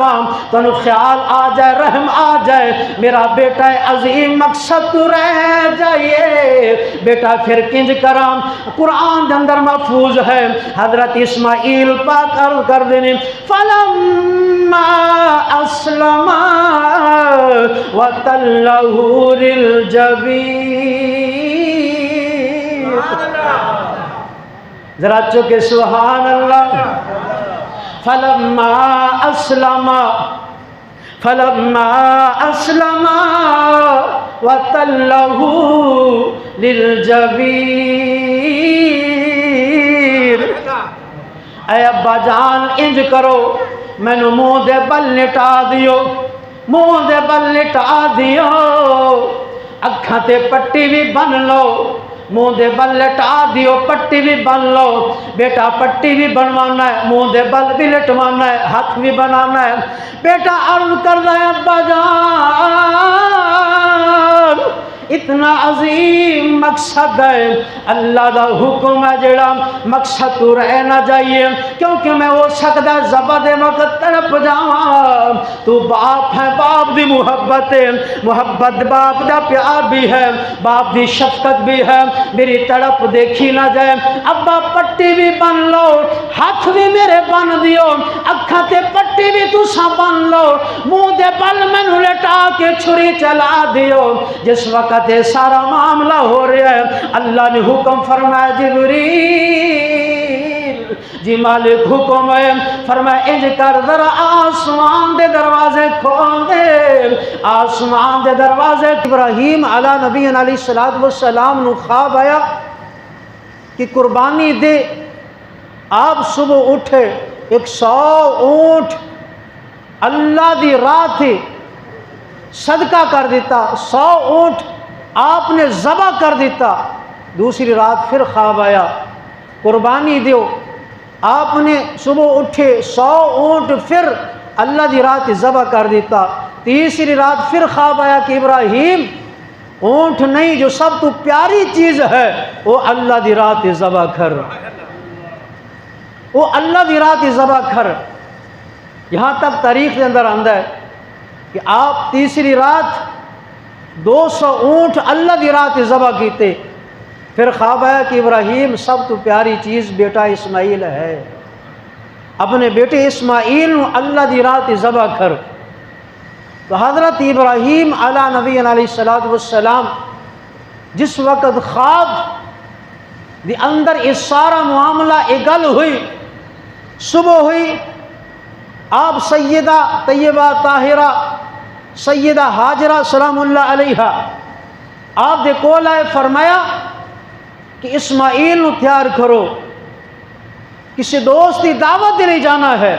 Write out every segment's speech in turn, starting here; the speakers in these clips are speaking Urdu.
طرفاں تو خیال آ جائے رحم آ جائے میرا بیٹا عظیم مقصد تو رہ جائے بیٹا پھر کنج کرام قرآن دے اندر محفوظ ہے حضرت اسماعیل پاک عرض کر دینے فلما اسلم وتلہ للجبین ذرا چکے سبحان اللہ فلما اسلم وتلہ للجبین اے ابا جان انج کرو مینو منہ دے بل لٹا دیو منہ دے بل لٹا دیو اکھاں تے پٹی بھی بن لو منہ دے بل لٹا دیو پٹی بھی بن لو بیٹا پٹی بھی بنوانا ہے منہ دے بل بھی لٹوانا ہے ہاتھ بھی بنانا ہے بیٹا عرض کر رہا ہے ابا جان اتنا عظیم مقصد ہے اللہ دا حکم ہے جڑا مقصد تو رہ نہ جائیے کیونکہ میں ہو سکتا زبا دے وقت تڑپ جاواں تو باپ ہے باپ دی محبت ہے محبت باپ دا پیار بھی ہے باپ دی شفقت بھی ہے میری تڑپ دیکھی نہ جائے ابا پٹی بھی بن لو ہاتھ بھی میرے بن دیو اکھاں تے پٹی بھی تساں بن لو منہ دے بل مینوں لٹا کے چھری چلا دیو جس وقت یہ سارا معاملہ ہو رہا ہے اللہ نے حکم فرمایا جبریل جی مالک حکم ہے فرمایا انج کر ذرا آسمان دے دروازے کھول دے آسمان دے دروازے ابراہیم علی نبی علیہ السلام نو خواب آیا کہ قربانی دے آپ صبح اٹھے 100 اونٹ اللہ دی راہ تھی صدقہ کر دیتا 100 اونٹ آپ نے ذبح کر دیتا دوسری رات پھر خواب آیا قربانی دیو آپ نے صبح اٹھے 100 اونٹ پھر اللہ دی رات ذبح کر دیتا تیسری رات پھر خواب آیا کہ ابراہیم اونٹ نہیں جو سب تو پیاری چیز ہے وہ اللہ دی رات ذبح کر وہ اللہ دی رات ذبح کر یہاں تک تاریخ کے اندر آندا ہے کہ آپ تیسری رات 200 اونٹ اللہ دی رات ذبح کیتے پھر خواب آیا کہ ابراہیم سب تو پیاری چیز بیٹا اسماعیل ہے اپنے بیٹے اسماعیل نو اللہ دی رات ذبح کر تو حضرت ابراہیم علی نبی علیہ السلام جس وقت خواب دی اندر اس سارا معاملہ اگل ہوئی صبح ہوئی آپ سیدہ طیبہ طاہرہ سیدہ حاجرہ سلام اللہ علیہا آپ دے کول آئے فرمایا کہ اسماعیل نو تیار کرو کسی دوست دی دعوت دے لے جانا ہے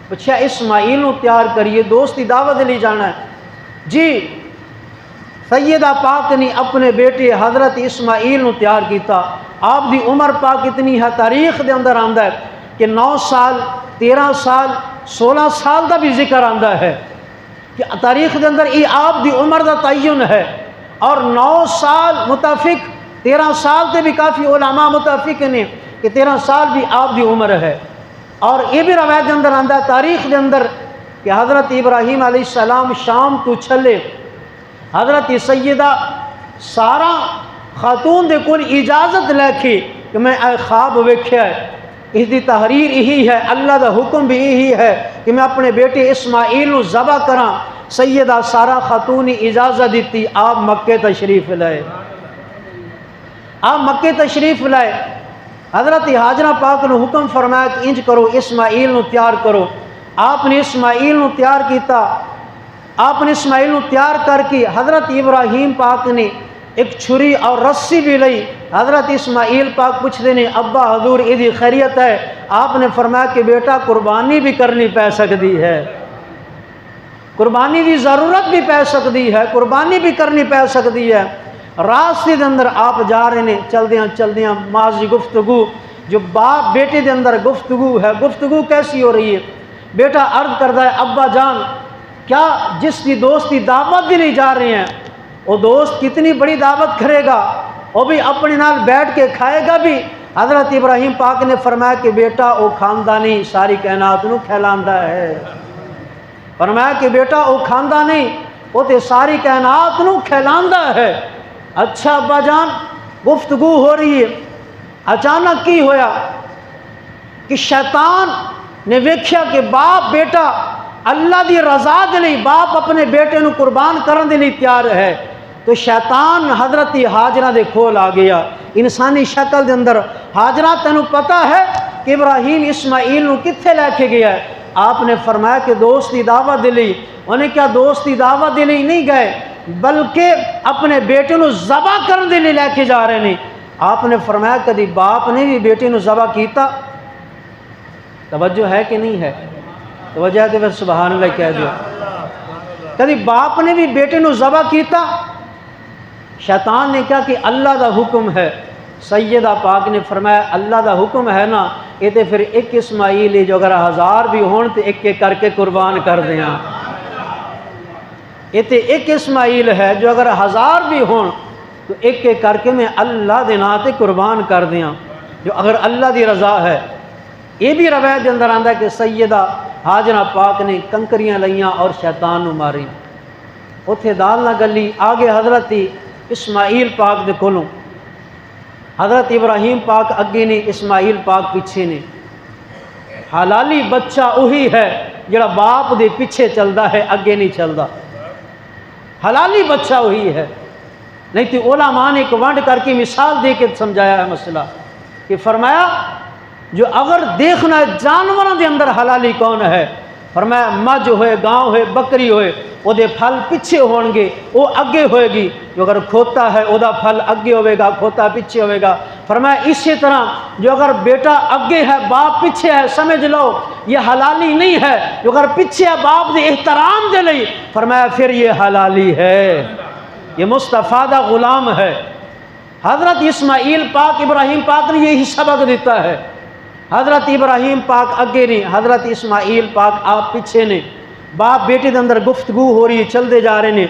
پوچھا اسماعیل نو تیار کریے دوست دی دعوت دے لے جانا ہے جی سیدہ پاک نے اپنے بیٹے حضرت اسماعیل نو تیار کیتا آپ دی عمر پاک اتنی ہے تاریخ دے اندر آندا ہے کہ 9 سال 13 سال 16 سال دا بھی ذکر آندا ہے کہ تاریخ دے اندر یہ آپ دی عمر دا تعین ہے اور 9 سال متفق 13 سال تے بھی کافی علماء متفق نے کہ 13 سال بھی آپ دی عمر ہے اور یہ بھی روایت دے اندر آندا ہے تاریخ دے اندر کہ حضرت ابراہیم علیہ السلام شام تو چھلے حضرت سیدہ سارا خاتون دے کول اجازت لے کے کہ میں اے خواب ویکھیا ہے اس دی تحریر یہی ہے اللہ دا حکم بھی یہی ہے کہ میں اپنے بیٹے اسماعیل نو ذبح کراں سیدہ سارا خاتون نے اجازت دیتی آپ مکے تشریف لائے آپ مکے تشریف لائے حضرت حاجرہ پاک نے حکم فرمایا کہ انج کرو اسماعیل نو تیار کرو آپ نے اسماعیل نو تیار کیتا آپ نے اسماعیل نو تیار کر کے حضرت ابراہیم پاک نے ایک چھری اور رسی بھی لئی حضرت اسماعیل پاک پوچھتے ہیں ابا حضور ایدی خیریت ہے آپ نے فرمایا کہ بیٹا قربانی بھی کرنی پہ سکتی ہے قربانی دی ضرورت بھی پہ سکتی ہے قربانی بھی کرنی پہ سکتی ہے راستے دے اندر آپ جا رہے ہیں چلدیاں ماضی گفتگو جو باپ بیٹے دے اندر گفتگو ہے گفتگو کیسی ہو رہی ہے بیٹا عرض کرتا ہے ابا جان کیا جس کی دوست کی دعوت بھی نہیں جا رہے ہیں وہ دوست کتنی بڑی دعوت کرے گا وہ بھی اپنے نال بیٹھ کے کھائے گا بھی حضرت ابراہیم پاک نے فرمایا کہ بیٹا وہ خاندانی ساری کائنات نو کھلاندا ہے فرمایا کہ بیٹا وہ کھاندا نہیں، وہ تے ساری کائنات نو کھلاندا ہے۔ اچھا ابا جان، گفتگو ہو رہی ہے، اچانک کی ہویا کہ شیطان نے ویکھیا کہ باپ بیٹا اللہ دی رضا دے لئی باپ اپنے بیٹے نو قربان کرن دے لئی تیار ہے، تو شیطان حضرت ہاجرہ دے کول آ گیا انسانی شکل دے اندر۔ ہاجرہ تینوں پتہ ہے کہ ابراہیم اسماعیل نو کتھے لے کے گیا ہے؟ آپ نے فرمایا کہ دوست دی دعوت دے لئی۔ انہیں کیا دوست دی دعوت دے لئی نہیں گئے، بلکہ اپنے بیٹے نو ذبح کرن دے لئی لے کے جا رہے ہیں۔ آپ نے فرمایا کدی باپ نے بھی بیٹے نو ذبح کیتا؟ توجہ ہے کہ نہیں ہے؟ توجہ ہے تو پھر سبحان اللہ کہہ دیا۔ کدی باپ نے بھی بیٹے نو ذبح کیتا؟ شیطان نے کہا کہ اللہ دا حکم ہے۔ سیدہ پاک نے فرمایا اللہ دا حکم ہے نا، یہ تے پھر ایک اسماعیل ہی جو اگر 1000 بھی ہون تے ایک ایک کر کے قربان کر دیاں۔ یہ تے ایک اسماعیل ہے جو اگر 1000 بھی ہون تو ایک ایک کر کے میں اللہ دے نام تے قربان کر دیاں، جو اگر اللہ دی رضا ہے۔ یہ بھی روایت کے اندر آندا ہے کہ سیدہ ہاجرہ پاک نے کنکریاں لئیاں اور شیطان نو ماری، اتھے دال نہ گلی۔ آگے حضرت اسماعیل پاک دے کولوں، حضرت ابراہیم پاک اگے نے، اسماعیل پاک پیچھے نے۔ حلالی بچہ وہی ہے جڑا باپ دے پیچھے چلدا ہے، اگے نہیں چلدا۔ حلالی بچہ وہی ہے، نہیں تو علماء نے ایک ونڈ کر کے مثال دے کے سمجھایا ہے مسئلہ، کہ فرمایا جو اگر دیکھنا ہے جانوراں دے اندر حلالی کون ہے، فرمایا مجھ ہوئے، گاؤں ہوئے، بکری ہوئے، وہ دے پھل پیچھے ہون گے، وہ اگے ہوئے گی۔ جو اگر کھوتا ہے وہ دا پھل اگے ہوئے گا، کھوتا پیچھے ہوئے گا۔ فرمایا اسی طرح جو اگر بیٹا اگے ہے باپ پیچھے ہے، سمجھ لو یہ حلالی نہیں ہے۔ جو اگر پیچھے ہے باپ دے احترام دے لئی، فرمایا پھر یہ حلالی ہے، یہ مصطفیٰ دا غلام ہے۔ حضرت اسماعیل پاک ابراہیم پاک نے یہی سبق دیتا ہے۔ حضرت ابراہیم پاک اگے نہیں، حضرت اسماعیل پاک آپ پیچھے نے۔ باپ بیٹے دے اندر گفتگو ہو رہی ہے، چلتے جا رہے ہیں۔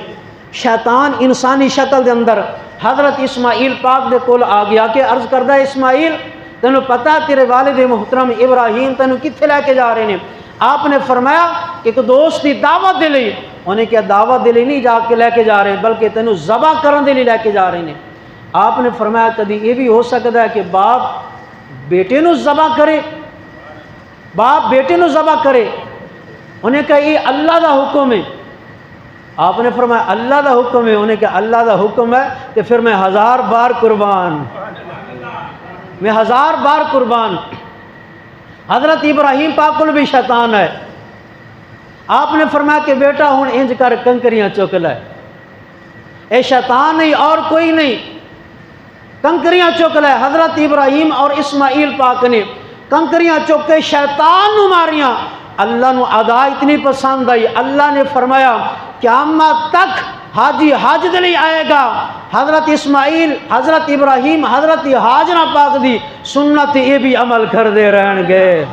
شیطان انسانی شکل دے اندر حضرت اسماعیل پاک دے کول آ گیا کہ عرض کردہ اسماعیل تینوں پتہ ہے تیرے والد محترم ابراہیم تینوں کتھے لے کے جا رہے ہیں؟ آپ نے فرمایا کہ ایک دوست دی دعوت دے لئی۔ انہیں کیا دعوت دے لئی نہیں جا کے لے کے جا رہے ہیں، بلکہ تینوں ذبح کرن دے لئی لے کے جا رہے ہیں۔ آپ نے فرمایا کدی یہ بھی ہو سکتا ہے کہ باپ بیٹے نو ذبح کرے، باپ بیٹے نو ذبح کرے؟ انہیں کہا یہ اللہ دا حکم ہے۔ آپ نے فرمایا اللہ دا حکم ہے؟ انہیں کہا اللہ دا حکم ہے کہ پھر میں 1000 بار قربان، میں 1000 بار قربان۔ حضرت ابراہیم پاک کو بھی شیطان ہے۔ آپ نے فرمایا کہ بیٹا ہن انج کر کنکریاں چک لے، اے شیطان نہیں اور کوئی نہیں، کنکریاں چک لے۔ حضرت ابراہیم اور اسماعیل پاک نے کنکریاں چک کے شیطان نو ماریاں۔ اللہ نو ادا اتنی پسند آئی، اللہ نے فرمایا قیامت تک حاجی حج دے لئی آئے گا، حضرت اسماعیل، حضرت ابراہیم، حضرت ہاجرہ پاک دی سنت یہ بھی عمل کر دے رہن گے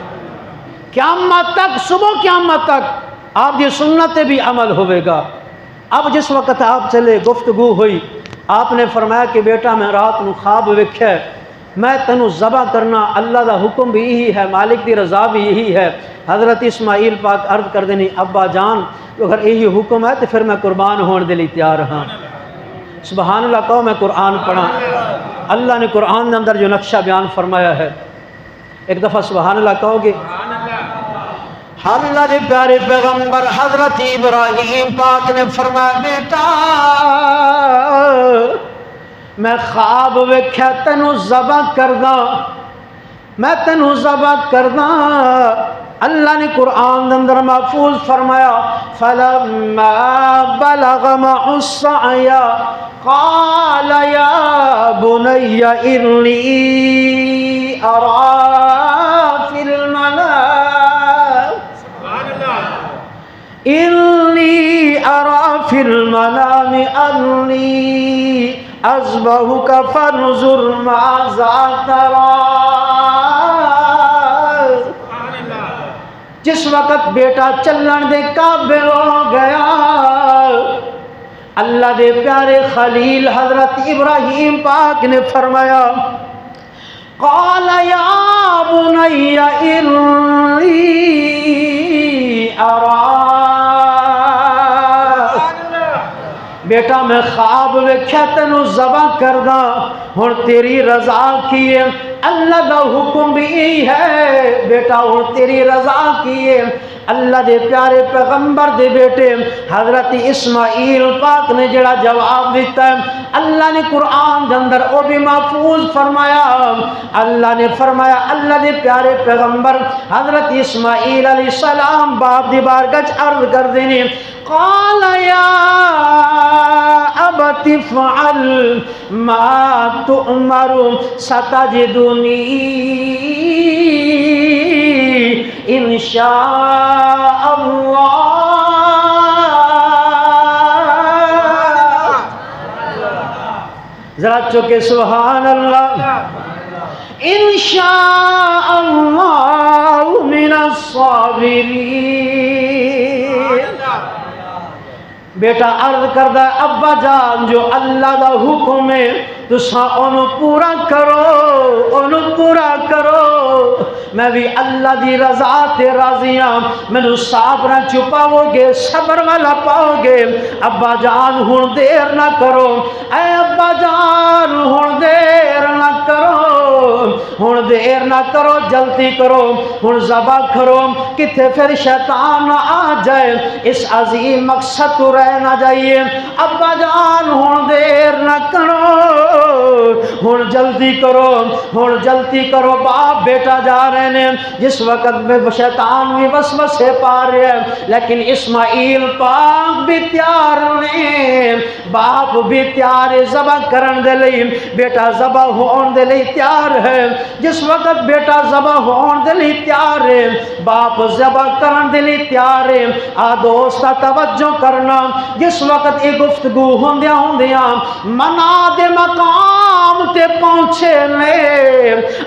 قیامت تک، صبح قیامت تک آپ دی سنت بھی عمل ہوئے گا۔ اب جس وقت آپ چلے گفتگو ہوئی، آپ نے فرمایا کہ بیٹا میں رات نو خواب ویکھیا، میں تینوں ذبح کرنا، اللہ دا حکم بھی یہی ہے، مالک دی رضا بھی یہی ہے۔ حضرت اسماعیل پاک عرض کر دینی ابا جان اگر یہی حکم ہے تو پھر میں قربان ہون دے لئی تیار ہاں۔ سبحان اللہ کہو، میں قرآن پڑھا۔ اللہ نے قرآن کے اندر جو نقشہ بیان فرمایا ہے، ایک دفعہ سبحان اللہ کہو گے؟ اللہ دے پیارے پیغمبر حضرت ابراہیم پاک نے فرمایا بیٹا میں خواب ویکھیا تینوں ذبح کردا، میں تینوں ذبح کردا۔ اللہ نے قرآن اندر محفوظ فرمایا فَلَمَّا بَلَغَ مَعُ السَّعْيَ قَالَ يَا بُنَيَّ إِنِّي أَرَىٰ فِي الْمَنَامِ أَنِّي أَذْبَحُكَ فَانظُرْ مَاذَا تَرَىٰ۔ جس وقت بیٹا چلن دے قابل ہو گیا، اللہ دے پیارے خلیل حضرت ابراہیم پاک نے فرمایا قال یا بنی انی ارا بیٹا میں خواب ویکھیا تینوں ذبح کردا، ہن تیری رضا کی ہے، اللہ دا حکم بھی یہی ہے بیٹا، ہن تیری رضا کی ہے۔ اللہ دے پیارے پیغمبر دے بیٹے حضرت اسماعیل پاک نے جڑا جواب دیتا ہے، اللہ نے قرآن دے اندر او بھی محفوظ فرمایا۔ اللہ نے فرمایا، اللہ دے پیارے پیغمبر حضرت اسماعیل علیہ السلام باپ دی بارگاہ عرض کر دینے، قال یا ابت افعل ما تؤمر ستجدنی انشاء اللہ۔ ذرا چوکے سبحان اللہ۔ انشاء اللہ من الصابرین۔ بیٹا عرض کردہ ابا جان جو اللہ دا حکم ہے تساں انہوں پورا کرو، انہوں پورا کرو، میں بھی اللہ دی رضا تے راضی ہاں، مینوں صبر نہ چھپاؤ گے، صبر والا پاؤ گے۔ ابا جان ہن دیر نہ کرو، اے ابا جان ہن دیر نہ کرو، ہن دیر نہ کرو، جلدی کرو، ہن ذبح کرو، کتھے پھر شیطان نہ آ جائے، اس عظیم مقصد تو رہ نہ جائیے۔ ابا جان ہن دیر نہ کرو، ہن جلدی کرو، ہن جلدی کرو، باپ بیٹا جا رہے ہیں۔ جس وقت میں شیطان بھی وسوسے پا رہے ہیں، لیکن اسماعیل پاک بھی تیار نے، باپ بھی تیار ہے ذبح کرن دے لئی، بیٹا ذبح ہون دے لئی تیار ہے۔ جس وقت بیٹا ذبح ہون دے لئی تیار ہے، باپ ذبح کرن دے لئی تیار ہے۔ آ دوستا توجہ کرنا، جس وقت یہ گفتگو ہوندیاں ہوندیاں منا دے مقام تے پہنچے نے،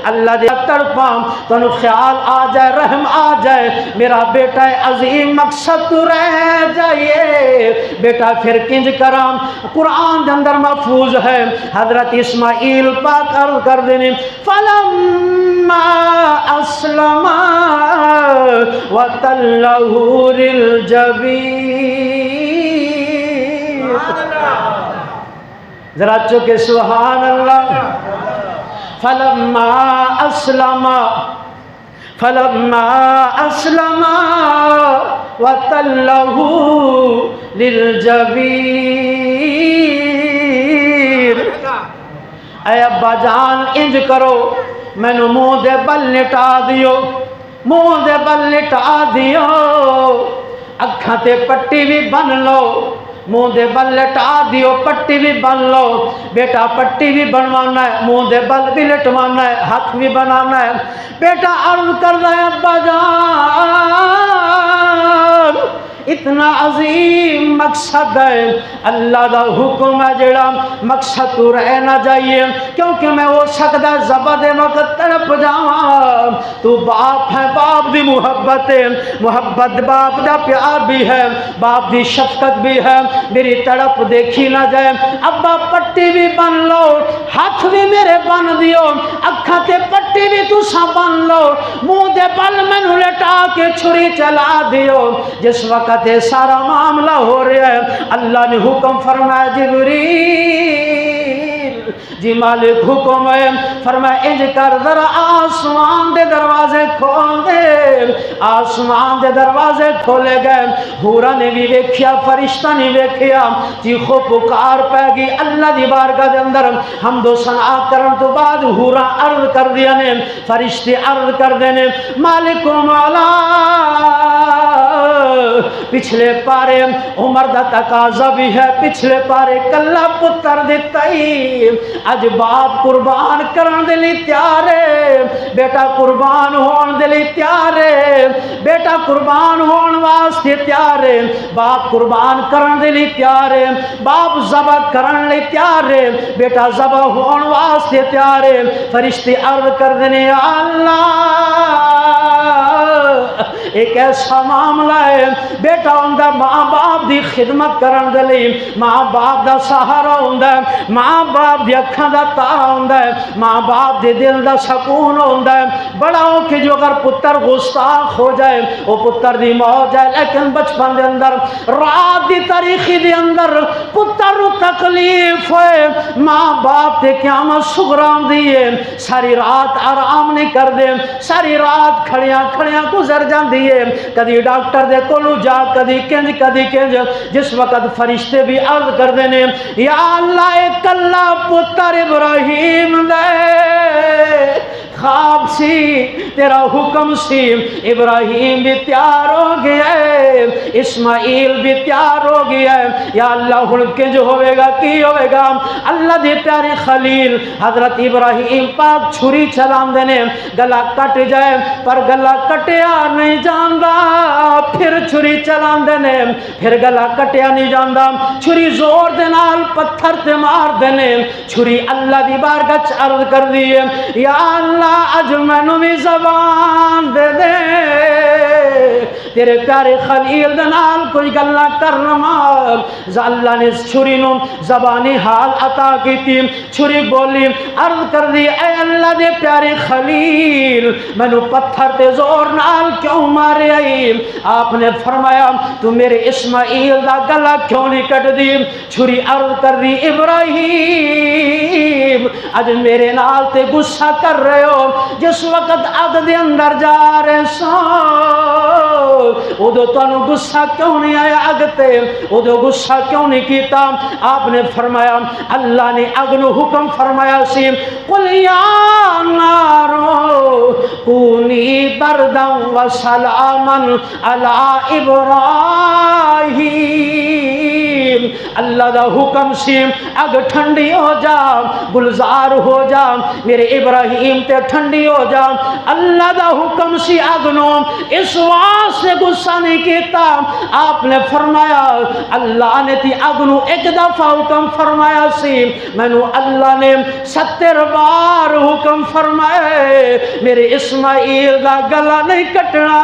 اللہ دے طرفاں تنو خیال آ جائے، رحم آ جائے، میرا بیٹا عظیم مقصد تو رہ جائیے، بیٹا پھر کنج کرام۔ قرآن دے اندر محفوظ ہے، حضرت اسماعیل پاک عرض کر دینے، فلما اسلما وتلہ للجبین۔ ذرا چوکے سبحان اللہ۔ فلما اسلم وتلہ للجبین۔ اے ابا جان انج کرو، مینوں منہ دے بل لٹا دیو، منہ دے بل لٹا دیو، اکھاں تے پٹی بھی بن لو، منہ دے بل لٹا دیو، پٹی بھی بن لو۔ بیٹا پٹی بھی بنوانا ہے، منہ دے بل بھی لٹوانا ہے، ہاتھ بھی بنانا ہے۔ بیٹا عرض کر رہا ہے ابا جان اتنا عظیم مقصد ہے، اللہ دا حکم ہے جڑا مقصد تو رہ نہ جائیے، کیونکہ میں ہو سکتا ہے ذبح دے وقت تڑپ جاواں، تو باپ ہے، باپ دی محبت ہے، محبت باپ دا پیار بھی ہے، باپ دی شفقت بھی ہے، میری تڑپ دیکھی نہ جائے۔ ابا پٹی بھی بن لو، ہاتھ بھی میرے بن دیو، اکھاں تے پٹی بھی تساں بن لو، منہ دے بل مینوں لٹا کے چھری چلا دیو۔ جس وقت یہ سارا معاملہ ہو رہا ہے، اللہ نے حکم فرمایا جبریل جی مالک حکم ہے، فرمایا انج کر ذرا آسمان دے دروازے کھول دے۔ آسمان دے دروازے کھولے گئے، حورا نے بھی ویکھیا، فرشتہ نے ویکھیا، چیخو پکار پہ گئی اللہ دی بارگاہ دے اندر۔ حمد و ثنا کرن تو بعد حورا عرض کر دیا نے، فرشتے عرض کر دینے، مالک و مولا پچھلے پارے عمر دا تقاضا بھی ہے، پچھلے پارے کلا پتر دیتا ہی، اج باپ قربان کرن دے لئی تیار ہے، بیٹا قربان ہون دے لئی تیار ہے، بیٹا قربان ہون واسطے تیار ہے، باپ قربان کرن دے لئی تیار ہے، باپ ذبح کرن لئی تیار ہے، بیٹا ذبح ہون واسطے تیار ہے۔ فرشتے عرض کر دینے، اللہ ایک ایسا معاملہ ہے بیٹا ہوندا ماں باپ دی خدمت کرن دے لئی، ماں باپ دا سہارا ہوندا ہے، ماں باپ دی اکھاں دا تارا ہوندا ہے، ماں باپ دے دل دا سکون ہوندا ہے۔ بڑا ہو کے جو اگر پتر گستاخ ہو جائے وہ پتر دی موت ہے، لیکن بچپن دے اندر رات دی تاریخی دے اندر پتر نو تکلیف ہوئے، ماں باپ تے قیامت سگرام دیئے، ساری رات آرام نہیں کر دے، ساری رات کھڑیاں کھڑیاں گزر جاندی ہے، کدی ڈاکٹر دے کولو جا، کدی کنج، جس وقت فرشتے بھی عرض کر دینے یا اللہ اے کلا پتر ابراہیم دے خواب سی، تیرا حکم سی، ابراہیم بھی تیار ہو گیا ہے، اسماعیل بھی تیار ہو گیا ہے، یا اللہ ہن کنج ہوئے گا کی ہوئے گا؟ اللہ دے پیارے خلیل حضرت ابراہیم پاک چھری چلان دینے، گلا کٹ جائے پر گلا کٹیا نہیں جاندا، پھر چھری چلان دینے پھر گلا کٹیا نہیں جاندا، چھری زور دے نال پتھر تے مار دینے، چھری اللہ دی بارگاہ وچ عرض کر دیئے یا اللہ اج مینوں بھی زبان دے دے، تیرے پیارے خلیل دے نال کوئی گلاں کرنا۔ اللہ نے چھری نو زبانی حال عطا کی تھی، چھری بولی عرض کر دی اے اللہ دے پیارے خلیل مینوں پتھر تے زور نال کیوں مارے آئی؟ آپ نے فرمایا تو میرے اسماعیل دا گلا کیوں نہیں کٹ دی؟ چھری عرض کر دی ابراہیم اج میرے نال تے غصہ کر رہے ہو، جس وقت اگ دے اندر جا رہے سو ادو تانوں غصہ کیوں نہیں آیا؟ اگ تے ادو غصہ کیوں نہیں کیتا؟ آپ نے فرمایا اللہ نے اگ نو حکم فرمایا سی قل یا نارو کونی بردا و سلاما علی ابراہیم، اللہ دا حکم سی اگ ٹھنڈی ہو جا، گلزار ہو جا، میرے ابراہیم تے ٹھنڈی ہو جا۔ اللہ دا حکم سی اگ نو اس واسطے غصہ نہیں کیتا، آپ نے فرمایا اللہ نے تی اگ نو ایک دفعہ حکم فرمایا سی، مینوں اللہ نے 70 بار حکم فرمایا میرے اسماعیل دا گلا نہیں کٹنا۔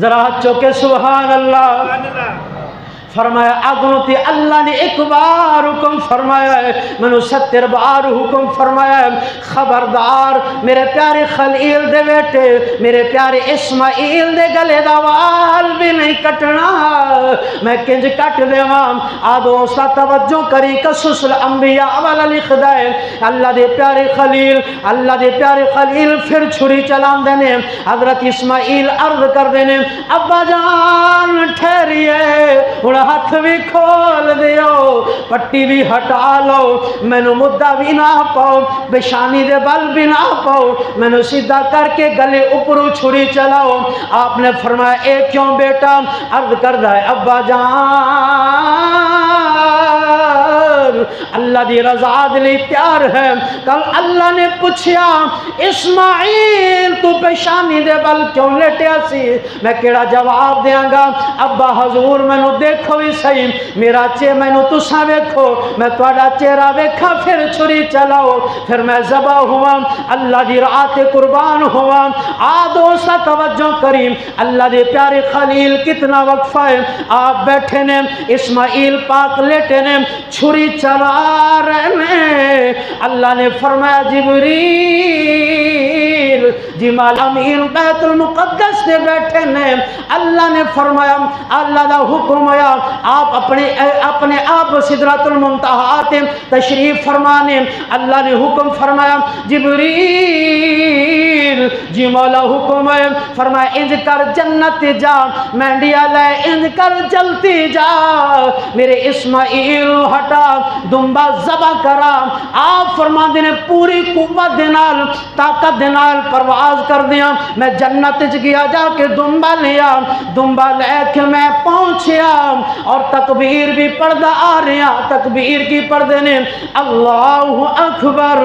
ذرا ہاتھ چوکے سبحان اللہ۔ فرمایا اگنو تے اللہ نے ایک بار حکم فرمایا ہے، منو 70 بار حکم فرمایا ہے، خبردار میرے پیارے خلیل دے بیٹے میرے پیارے اسماعیل دے گلے دا وال بھی نہیں کٹنا، میں کنج کٹ دیواں۔ آدو سا توجہ کری قصص الانبیاء والا لکھدا ہے اللہ دے پیارے خلیل پھر چھری چلان دینے، حضرت اسماعیل عرض کر دینے ابا جان ٹھہریے، ہاتھ بھی کھول دیو، پٹی بھی ہٹا لو، مینو مدہ بھی نہ پاؤ، بشانی دے بل بھی نہ پاؤ، مینو سیدھا کر کے گلے اوپروں چھری چلاؤ۔ آپ نے فرمایا اے کیوں بیٹا؟ عرض کردہ ہے ابا جان اللہ دی رضا دلی تیار ہے۔ کل اللہ نے پوچھیا اسماعیل تو پیشانی دے بل کیوں لیٹیا سی؟ میں کیڑا جواب دیاں گا؟ ابا حضور مینو دیکھو بھی صحیح، میرا مینو تساں ویکھو، میں تہاڈا چہرہ ویکھا پھر چھری چلاؤ، پھر میں ذبح ہوا، اللہ دی راہ تے قربان ہوا۔ آدو سا توجہ کریم اللہ دے پیارے خلیل کتنا وقفہ ہے، آپ بیٹھے نے اسماعیل پاک لیٹے نے چھری چلا رہے نے، اللہ نے فرمایا جبریل جمال امین بیت المقدس سے بیٹھے نے، اللہ نے فرمایا اللہ دا حکم ہے آپ اپنے آپ سدرۃ المنتہا تے تشریف فرمانے، اللہ نے حکم فرمایا جبریل جی مولا حکم ہے، فرمایا انج کر جنت جا، مینڈیا لے انج کر جلتی جا، میرے اسماعیل ہٹا دمبا ذبح کرا۔ آپ فرما دینے پوری قوت دینال طاقت دینال پرواز کر دیا، میں جنت گیا جا کے دمبا لیا، دمبا لے کے میں پہنچیا اور تکبیر بھی پڑھدا آ رہا، تکبیر کی پڑھ دینے اللہ اکبر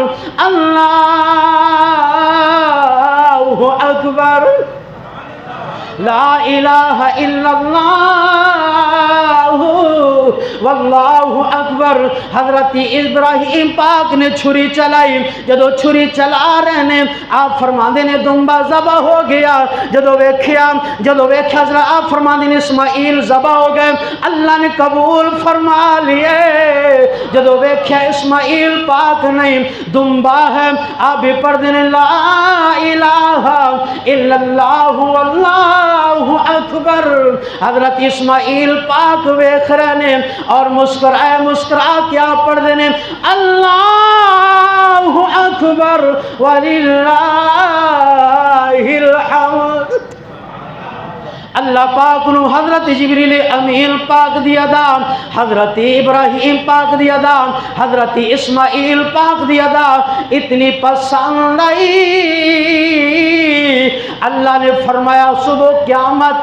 اللہ اکبر لا الہ الا اللہ واللہ اکبر۔ حضرت ابراہیم پاک نے چھری چلائی، جدو چھری چلا رہے نے آپ فرماندے نے دمبا ذبح ہو گیا، جدو ویکھیا ذرا آپ فرماندے نے اسماعیل ذبح ہو گئے، اللہ نے قبول فرما لیے۔ جدو ویکھیا اسماعیل پاک نہیں دمبا ہے، آپ بھی پڑھ دینے لا الہ الا اللہ واللہ اکبر۔ حضرت اسماعیل پاک ویکھ رہے نے اور مسکرا کیا پڑھ دینے اللہ اکبر وللہ الحمد۔ اللہ پاک نو حضرت جبریل امین پاک دی ادا، حضرت ابراہیم پاک دی ادا، حضرت اسماعیل پاک دی ادا اتنی پسند آئی، اللہ نے فرمایا صبح قیامت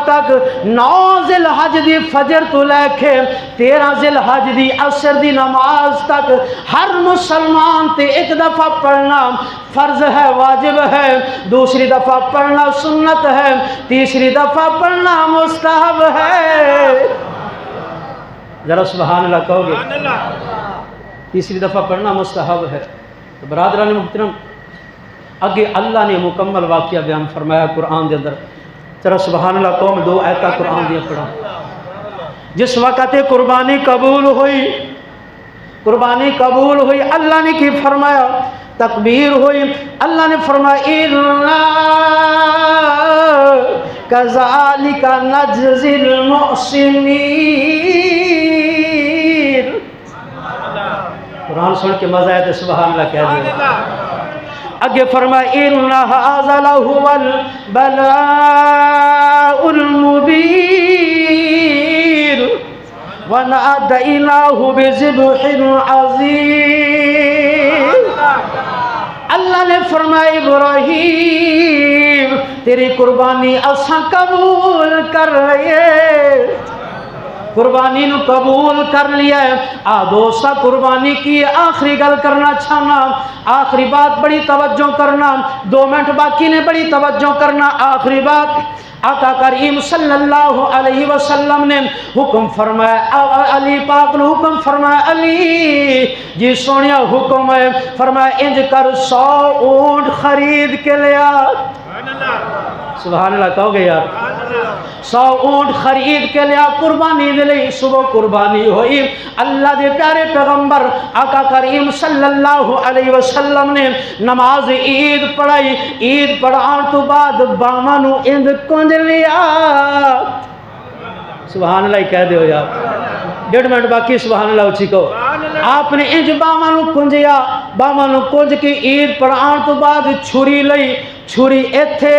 تک 9 ذی الحج دی فجر تو لے کے 13 ذی الحج دی عصر دی نماز تک ہر مسلمان تے ایک دفعہ پڑھنا فرض ہے، واجب ہے، دوسری دفعہ پڑھنا سنت ہے، تیسری دفعہ پڑھنا مستحب ہے۔ ذرا سبحان اللہ کہو گے؟ تیسری دفعہ پڑھنا مستحب ہے۔ تو برادران محترم اگے اللہ نے مکمل واقعہ بیان فرمایا قرآن دے اندر، ذرا سبحان اللہ کہو، میں 2 آیتاں قرآن دیا پڑھا۔ جس وقت قربانی قبول ہوئی اللہ نے کی فرمایا، تکبیر ہوئی، اللہ نے فرمایا اِنَّا كَذَلِكَ نَجْزِي الْمُحْسِنِينَ۔ قرآن سن کے مزہ آئے تو سبحان اللہ کہہ دیا۔ اگے فرمایا اِنَّ هَذَا لَهُوَ الْبَلَاءُ الْمُبِينُ وَنَادَيْنَاهُ بِذِبْحٍ عَظِيمٍ۔ اللہ نے فرمایا ابراہیم تیری قربانی اساں قبول کر لیے، قربانی نو قبول کر لیا ہے۔ دوستا قربانی کی آخری گل کرنا چاہنا، آخری بات بڑی توجہ کرنا، 2 منٹ باقی نے بڑی توجہ کرنا۔ آخری بات آقا کریم صلی اللہ علیہ وسلم نے حکم فرمایا، علی پاک نے حکم فرمایا، علی جی سونیا حکم ہے، فرمایا انج کر 100 اونٹ خرید کے لیا۔ سبحان اللہ کہو گے یار؟ 100 اونٹ خرید کے لیا قربانی دے لئی۔ صبح قربانی ہوئی، اللہ دے پیارے پیغمبر آقا کریم صلی اللہ علیہ وسلم نے نماز عید پڑھائی، عید پڑھان تو بعد باواں نو اند کنج لیا۔ سبحان اللہ کہہ دیو یار، 1.5 منٹ باقی، سبحان اللہ اچھی کہو۔ آپ نے انج باواں نو کنجیا، باواں نو کنج کے عید پڑھان تو بعد چھری لئی، چھری ایتھے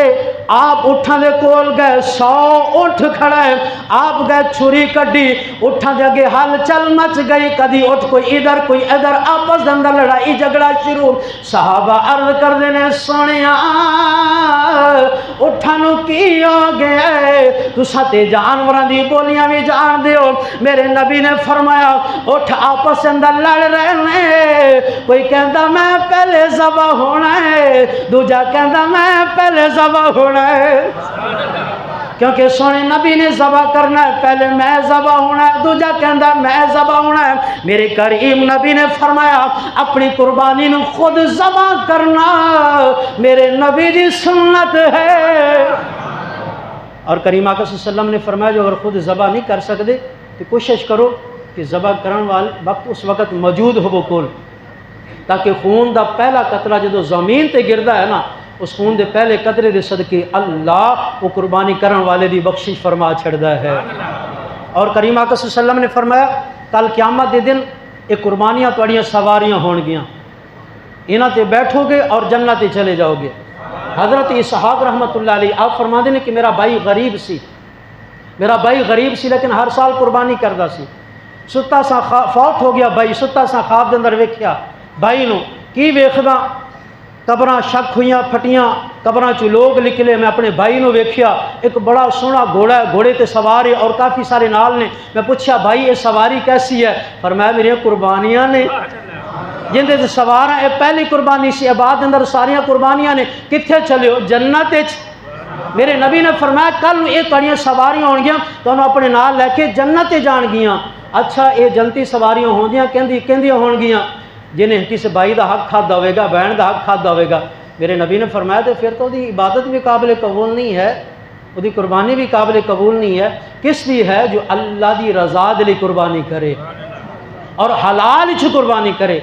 آپ اٹھاں دے کول گئے، 100 اٹھ کھڑا ہے، آپ گئے چھری کڈی، اٹھاں دے اگے حل چل مچ گئی، کدی اٹھ کوئی ادھر کوئی ادھر، آپس دے اندر لڑائی جھگڑا شروع۔ صحابہ عرض کر دینے سونیا اٹھاں نو کی ہو گئے، تساں تے جانوراں دی بولیاں بھی جان دیو۔ میرے نبی نے فرمایا اٹھ آپس دے اندر لڑ رہے نے، کوئی کہندا میں پہلے ذبح ہونا ہے، دوجا کہندا میں پہلے ذبح ہونا ہے، کیونکہ سونے نبی نے ذبح کرنا ہے، پہلے میں ذبح ہونا ہے، دوجا کہندا میں ذبح ہونا ہے۔ میرے کریم نبی نے فرمایا اپنی قربانی نو خود ذبح کرنا میرے نبی دی سنت ہے۔ اور کریم آقا صلی اللہ علیہ وسلم نے فرمایا جو اگر خود ذبح نہیں کر سکتے تو کوشش کرو کہ ذبح کرن والے وقت اس وقت موجود ہو کول، تاکہ خون دا پہلا قطرہ جدو زمین تے گردا ہے نا، اس خون دے پہلے قطرے دے صدقے اللہ وہ قربانی کرن والے دی بخشش فرما چھڑدا ہے۔ اور کریم آقا صلی اللہ علیہ وسلم نے فرمایا کل قیامت دے دن ایک قربانیاں تواڈیاں سواریاں ہون گیاں، انہاں تے بیٹھو گے اور جنت تے چلے جاؤ گے۔ حضرت اسحاق رحمۃ اللہ علیہ آپ فرماندے نے کہ میرا بھائی غریب سی، لیکن ہر سال قربانی کردا سی۔ ستا سا فوت ہو گیا بھائی، ستا سا خواب دے اندر ویکھیا بھائی نو کی ویکھدا، قبراں شک ہوئیاں پھٹیاں، قبراں چ لوگ نکلے، میں اپنے بھائی نو ویکھیا، ایک بڑا سونا گھوڑا ہے، گھوڑے تے سوار ہے اور کافی سارے نال نے۔ میں پوچھا بھائی یہ سواری کیسی ہے؟ فرمایا میری قربانیاں نے جندے تے سوار ہیں، یہ پہلی قربانی سی، بعد اندر ساریاں قربانیاں نے۔ کتھے چلے ہو؟ جنت وچ۔ میرے نبی نے فرمایا کل یہ تڑیاں سواریاں ہون گیاں تو انہوں اپنے نال لے کے جنت جان گیاں. اچھا یہ جنتی سواریاں ہون گیاں کہندیاں ہون گیاں جنہیں کسی بھائی دا حق کھادا ہوئے گا, بہن دا حق کھادا ہوئے گا. میرے نبی نے فرمایا تو پھر تو دی عبادت بھی قابل قبول نہیں ہے, وہ دی قربانی بھی قابل قبول نہیں ہے. کس دی ہے؟ جو اللہ دی رضا دے لئی قربانی کرے اور حلال چ قربانی کرے.